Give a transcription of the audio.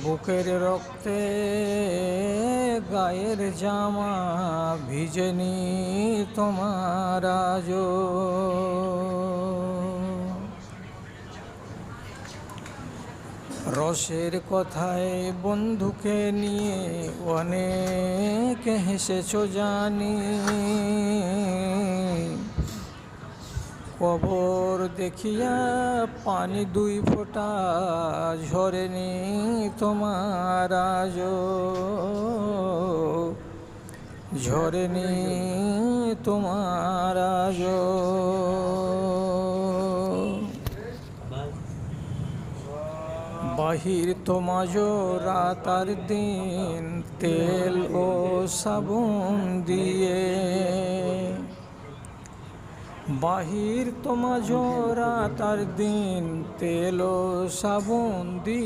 বুকের রক্তে গায়ের জামা ভিজেনি তোমার আজো। রসের কথায় বন্ধুকে নিয়ে অনেক হেসেছো জানি, কবর দেখিয়া পানি দুই ফোঁটা ঝরেনি তোমার আজো, ঝরেনি তোমার আজো। বাহির তোমাজো রাত আর দিন তেল ও সাবুন দিয়ে, বাহির তোমাজো রাত আর দিন তেল ও সাবুন দিয়ে।